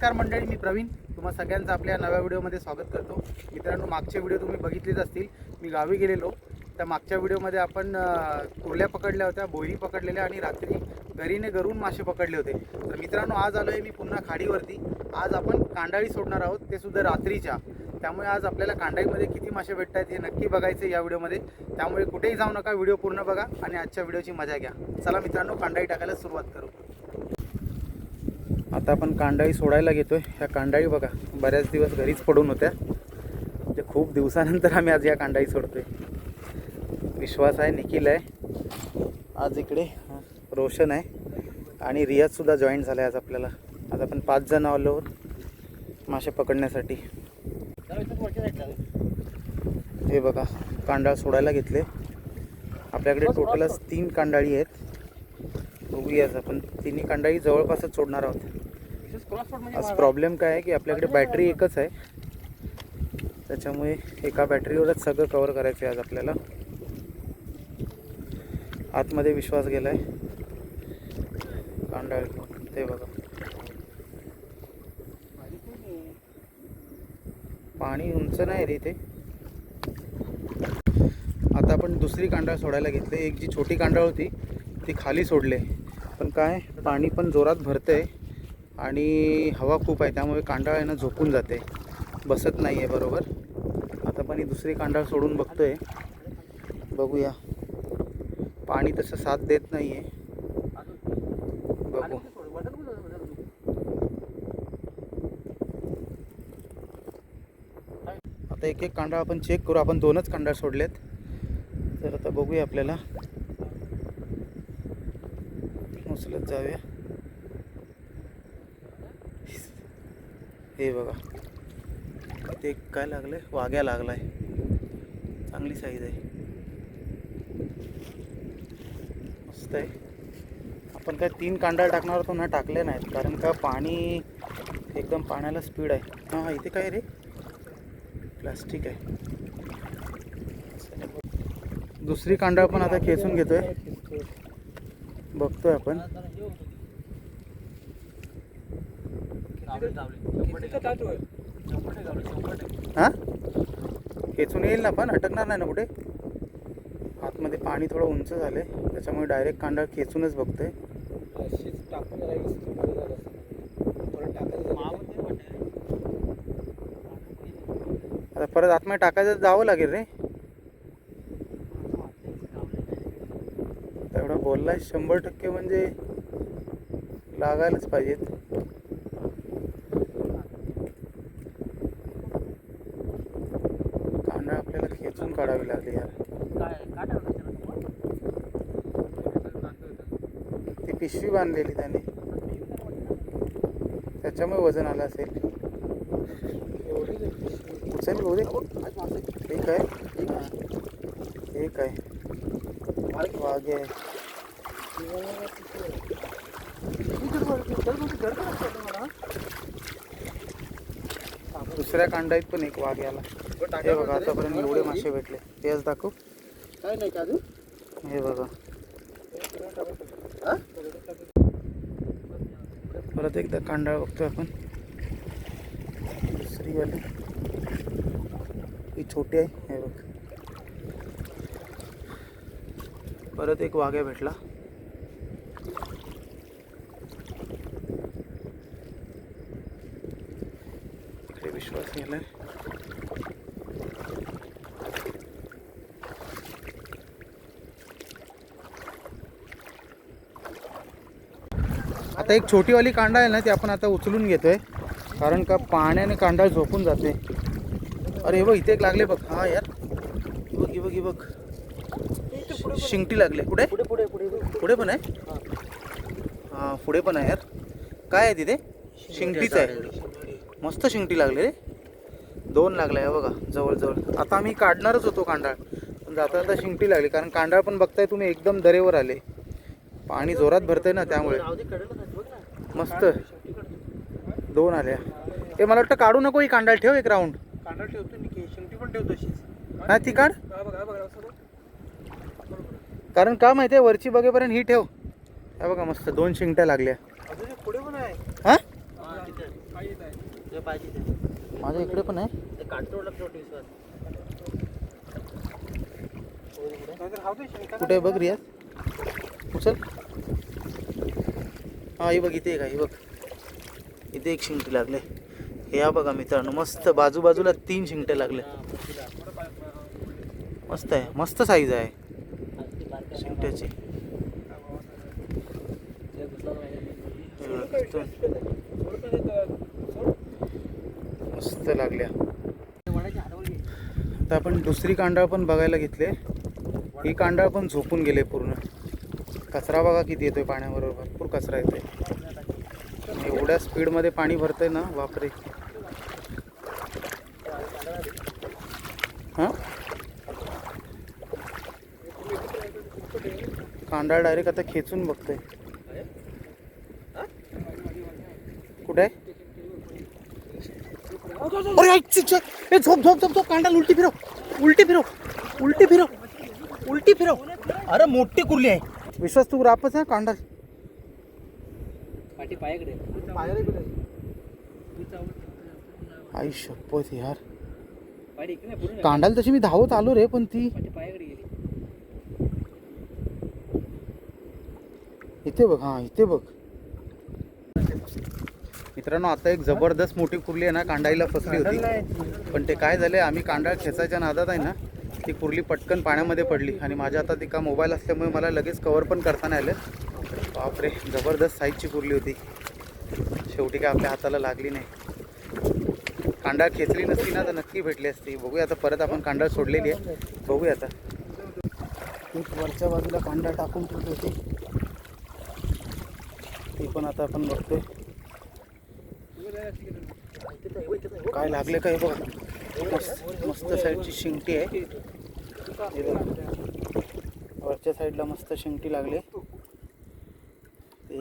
नमस्कार मंडळी, मी प्रवीण तुम्हा सगळ्यांचं आपल्या नव्या व्हिडिओमध्ये स्वागत करतो. मित्रांनो, मागचे व्हिडिओ तुम्ही बघितलेच असतील. मी गावी गेलेलो, त्या मागच्या व्हिडिओमध्ये आपण कुर्ल्या पकडल्या होत्या, बोयरी पकडलेल्या आणि रात्री घरीने घरून मासे पकडले होते. तर मित्रांनो, आज आलो आहे मी पुन्हा खाडीवरती. आज आपण कांडाळी सोडणार आहोत, ते सुद्धा रात्रीच्या. त्यामुळे आज आपल्याला कांडाळीमध्ये किती मासे भेटत आहेत हे नक्की बघायचं या व्हिडिओमध्ये. त्यामुळे कुठेही जाऊ नका, व्हिडिओ पूर्ण बघा आणि आजच्या व्हिडिओची मजा घ्या. चला मित्रांनो, कांडाळी टाकायला सुरुवात करू. आता आपण कांडाळी सोडायला घेतोय. ह्या कांडाळी बघा, बऱ्याच दिवस घरीच पडून होत्या. म्हणजे खूप दिवसानंतर आम्ही आज या कांडाळी सोडतोय. विश्वास आहे, निखिल आहे, आज इकडे रोशन आहे आणि रियाजसुद्धा जॉईन झाला आहे आज आपल्याला. आज आपण 5 जण आलो मासे पकडण्यासाठी. हे बघा, कांडाळ सोडायला घेतले. आपल्याकडे टोटलच 3 कांडाळी आहेत. बघूयाच, आपण तिन्ही कांडाळी जवळपासच सोडणार आहोत. आज प्रॉब्लेम काय आहे की आपल्याकडे बॅटरी एकच आहे, त्याच्यामुळे एका बॅटरीवरच सगळं कव्हर करायचं आहे आज आपल्याला. आतमध्ये विश्वास गेलाय कांडाळ, ते बघा पाणी उंच नाही रे इथे. आता आपण दुसरी कांडाळ सोडायला घेतली. एक जी छोटी कांडाळ होती ती खाली सोडले, पण काय पाणी पण जोरात भरतंय आणि हवा खूप आहे, त्यामुळे कांडाळ आहे ना झोपून जाते, बसत नाही आहे बरोबर. आता पण ही दुसरी कांडाळ सोडून बघतोय, बघूया. पाणी तसं साथ देत नाही आहे, बघू. आता एक एक कांडाळ आपण चेक करू. आपण 2च कांडाळ सोडलेत, तर आता बघूया. आपल्याला उचलत जाऊया. हे बघा, ते काय लागलंय, वाघ्या लागलाय, चांगली साईज आहे, मस्त आहे. आपण काय 3 कांडाळ टाकणार होतो ना, टाकले नाहीत, कारण का पाणी एकदम, पाण्याला स्पीड आहे. हां, इथे काय रे, प्लास्टिक आहे. दुसरी कांडाळ पण आता खेचून घेतोय, बघतोय आपण. हां, खेचून येईल ना, पण अटकणार नाही ना कुठे. आतमध्ये पाणी थोडं उंच झाले, त्याच्यामुळे डायरेक्ट कांडाळ खेचूनच बघतोय. आता परत आतमध्ये टाकायचं जावं लागेल रे. तेवढा बोललाय 100% म्हणजे लागायलाच पाहिजेत. कांडाळ आपल्याला खेचून काढावी लागली यार. ती पिशवी बांधलेली त्याने, त्याच्यामुळे वजन आलं असेल. उचल बोल. ठीक आहे, ठीक आहे, वाघ आहे. दुसऱ्या कांडाईत पण एक वाघ याला. हे बघा, आतापर्यंत एवढे मासे भेटले. तेच दाखव. काय नाही का, हे बघा. परत एकदा कांडाळ बघतोय आपण, दुसरी वाली. ही छोटी आहे, हे बघ. परत एक वाघ्या भेटला. इकडे विश्वास गेलाय. आता एक छोटीवाली कांडाळ आहे ना, ती आपण आता उचलून घेतोय, कारण का पाण्याने कांडाळ झोपून जाते. अरे हे बघ, इथे एक लागले बघ. हा यार, बघ बघ बघ, शिंगटी लागले. कुठे पुढे पण आहे. हां, पुढे पण आहे यार. काय आहे तिथे, शिंगटीच आहे. मस्त शिंगटी लागले रे, 2 लागल्या बघा जवळजवळ. आता आम्ही काढणारच होतो कांडाळ, पण जाता जाता शिंगटी लागली, कारण कांडाळ पण बघताय तुम्ही एकदम दरेवर आले, पाणी जोरात भरतंय ना, त्यामुळे. मस्त 2 आल्या. हे मला वाटतं काढू नको, ही कांडाळ ठेव एक राऊंड. कांडाळ ठेवतो मी, शिंगटी पण ठेवतो तशीच. हा, ती काढ, कारण का माहिती आहे, वरची बघेपर्यंत ही ठेव. हे बघा, मस्त 2 शिंगट्या लागल्या. पुढे पण आहे. हां, माझ्या इकडे पण आहे. कुठे बघ रियाज, उचल. हा हे बघ, इथे एक आहे बघ, इथे एक शिंगटी लागले. हे या बघा मित्रांनो, मस्त बाजूबाजूला 3 शिंगटे लागले. मस्त आहे, मस्त साईज आहे शिंगट्याची. मस्त लागल्या. आता आपण दुसरी कांडाळ पण बघायला घेतले. ही कांडाळ पण झोपून गेले पूर्ण. कचरा बघा किती येतोय पाण्याबरोबर, भरपूर कचरा येतोय. एवढ्या स्पीडमध्ये पाणी भरतंय ना, बापरे. हां, कांडाळ डायरेक्ट आता खेचून बघतोय. कुठे आहे? अरे झोप झोप झोप झोप. कांडाळ उलटी फिरव, उलटी फिरव, उलटी फिरव, उलटी फिरव. अरे मोठी कुर्ली आहे. विश्वास तू रापच आहे कांडाळ. आई शपथ यार, कांडाल तशी मी धावत आलो रे, पण ती इथे बघ. हा इथे बघ मित्रांनो, आता एक जबरदस्त मोठी कुर्ली आहे ना, कांडाईला फसली होती. पण ते काय झाले, आम्ही कांडाळ खेचायच्या नादात आहे ना, ती कुर्ली पटकन पाण्यामध्ये पडली. आणि माझ्या आता ती का मोबाईल असल्यामुळे मला लगेच कवर पण करता नाही आलं. बापरे, जबरदस्त साईजची कुर्ली होती. शेवटी काय आपल्या हाताला लागली नाही. कांडाळ खेचली नसती ना तर नक्की भेटली असती. बघूया आता, परत आपण कांडाळ सोडलेली आहे, बघूया आता. एक वरच्या बाजूला कांडाळ टाकून ठेवली होती, ती पण आता आपण बघतोय काय लागले काय बघा. मस्त मस्त साईडची शिंगटी आहे. वरच्या साईडला मस्त शिंगटी लागले,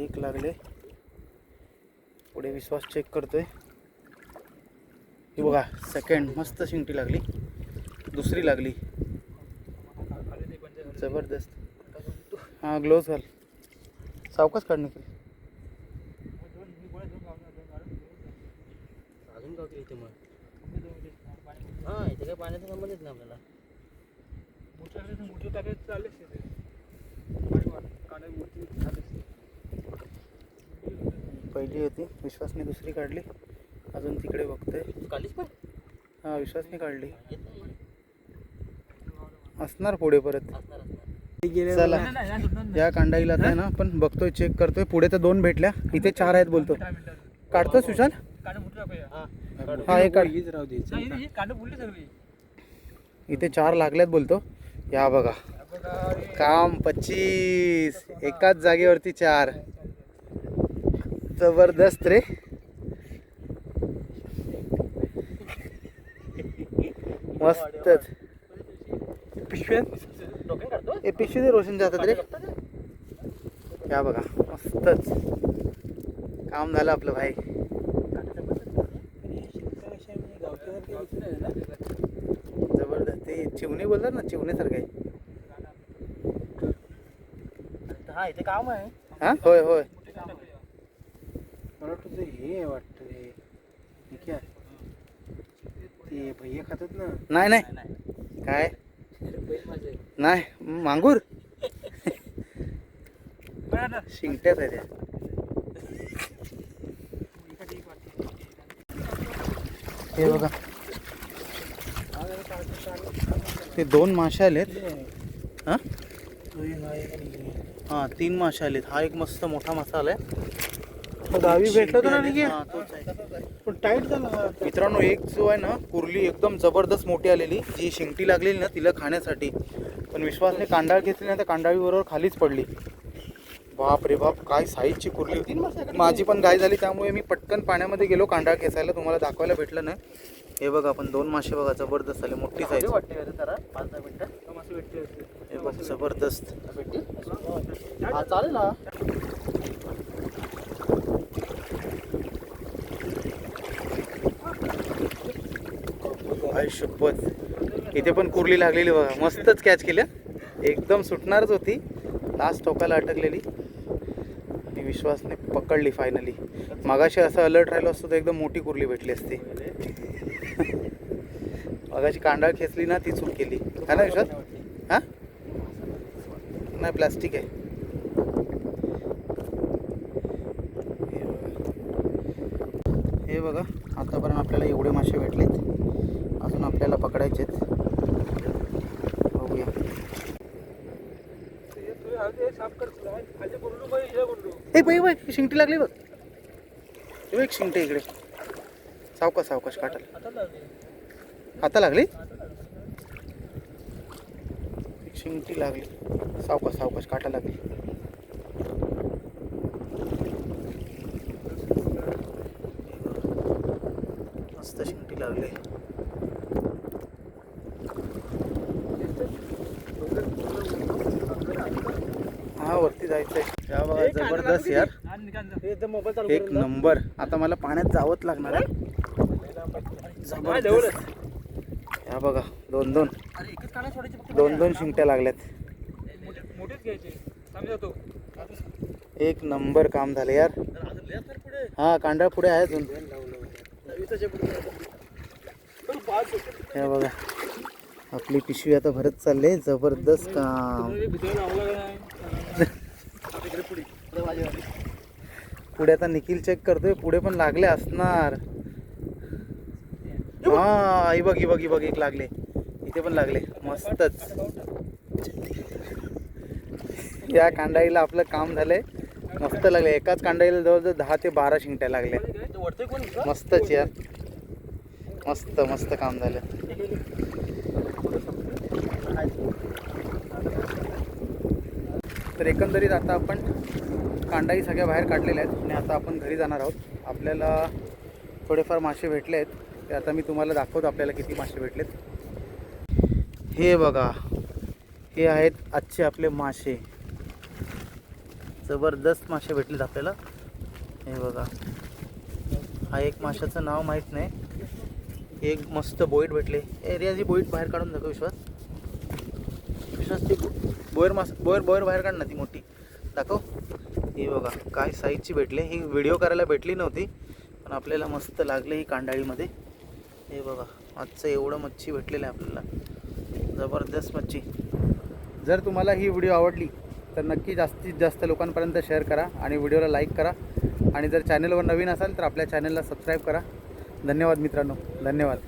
एक लागले. पुढे विश्वास चेक करतोय. ही बघा, सेकंड मस्त शिंगटी लागली. दुसरी लागली, जबरदस्त. हां ग्लोव्स घाल, सावकाश काढ निघेल. इथे काय पाण्याचा संबंधच नाही आपल्याला. पहिली होती, विश्वासने दुसरी काढली. अजून तिकडे बघतोय. काढलीच पण? हां विश्वासने काढली. असणार पुढे परत. चला या कांडाईला आता ना आपण बघतोय, चेक करतोय. पुढे तर 2 भेटल्या, इथे 4 आहेत बोलतो. काढतोय सुशाल? हा एक काढ. इथे 4 लागल्यात बोलतो. या बघा, काम 25, एकाच जागेवरती 4. जबरदस्त रे. मस्तच. पिशवी रोशन जातात रे. या बघा, मस्तच काम झालं आपलं भाई. जबरदस्त. ते चिवणी बोलतात ना, चिवण्यासारखं आहे. हा इथे काम आहे. हा होय होय. मला वाटतं हे वाटतं ते भैया खातात ना. नाही नाही काय नाही, मांगूर शिंगट्याच आहे त्या. हे बघा, ते 2 मासे आलेत. हां हां 3 मासे आलेत. हा एक मस्त मोठा मासा आलाय. गावी भेटला होता ना, पण टाईट झाला. मित्रांनो, एक जो आहे ना कुर्ली एकदम जबरदस्त मोठी आलेली, जी शिंगटी लागलेली ना तिला खाण्यासाठी. पण विश्वासने कांडाळ घेतली ना, तर कांडाळी बरोबर खालीच पडली. बाप रे बाप, काय साईजची कुर्ली होती. माझी पण गाय झाली, त्यामुळे मी पटकन पाण्यामध्ये गेलो कांडाळ खेचायला. तुम्हाला दाखवायला भेटलं नाही. हे बघा, आपण 2 मासे बघा, जबरदस्त आले, मोठी साईज. हे बघ, जबरदस्त. हा चालेल ना. आई शपथ, इथे पण कुर्ली लागलेली बघा. मस्तच कॅच केल्या, एकदम सुटणारच होती, लास्ट टोकाला अटकलेली. आणि विश्वासने पकडली फायनली. मगाशी असं अलर्ट राहिलो असतो तर एकदम मोठी कुर्ली भेटली असती. मगाशी कांडाळ खेचली ना ती चूक केली है ना विश्वास. हां नाही प्लास्टिक आहे. हे बघा आतापर्यंत आपल्याला एवढे मासे भेटलेत, अजून आपल्याला पकडायचेत. बघूया. हे बाई शिंगटी लागली बघ. हे एक शिंगटी इकडे. सावकाश सावकाश काटाला. आता लागली शिंगटी लागली. सावकाश सावकाश काटा लागली. मस्त शिंगटी लागली. हा वरती जायचंय. या बघा जबरदस्त यार, एक नंबर. आता मला पाण्यात जावंच लागणार आहे. जबरदस्त. या बघा दोन दोन शिंगट्या लागल्यात. एक नंबर काम झालं यार. हा कांडा पुढे आहे अजून. हे बघा आपली पिशवी आता भरत चालले. जबरदस्त काम. पुढे आता निखिल चेक करतोय. पुढे पण लागले असणार. हा ही बघ एक लागले. इथे पण लागले. मस्तच. या कांडाईला आपलं काम झालंय. मस्त लागले. एकाच कांडाईला जवळजवळ 10 ते 12 शिंगट्या लागल्या. मस्तच यार. मस्त मस्त काम झालं. तर एकंदरीत आता आपण कांडाई सगळ्या बाहेर काढलेल्या आहेत आणि आता आपण घरी जाणार आहोत. आपल्याला थोडेफार मासे भेटले आहेत, ते आता मी तुम्हाला दाखवतो आपल्याला किती मासे भेटलेत. हे बघा हे आहेत आजचे आपले मासे. जबरदस्त मासे भेटलेत आपल्याला. हे बघा हा एक माशाचं नाव माहीत नाही. एक मस्त बोईट भेटले. एरियाची बोईट बाहेर काढून दाखव विश्वास. ती बोयर बाहेर काढ ना, ती मोठी दाखव. हे बघा काय साईजची भेटले. ही व्हिडिओ करायला भेटली नव्हती पण आपल्याला मस्त लागले ही कांडाळीमध्ये. हे बघा आजचं एवढं मच्छी भेटलेलं आहे आपल्याला. जबरदस्त मच्छी. जर तुम्हाला ही व्हिडिओ आवडली तर नक्की जास्तीत जास्त लोकांपर्यंत शेअर करा आणि व्हिडिओला लाईक करा. आणि जर चॅनलवर नवीन असाल तर आपल्या चॅनलला सबस्क्राईब करा. धन्यवाद मित्रांनो, धन्यवाद.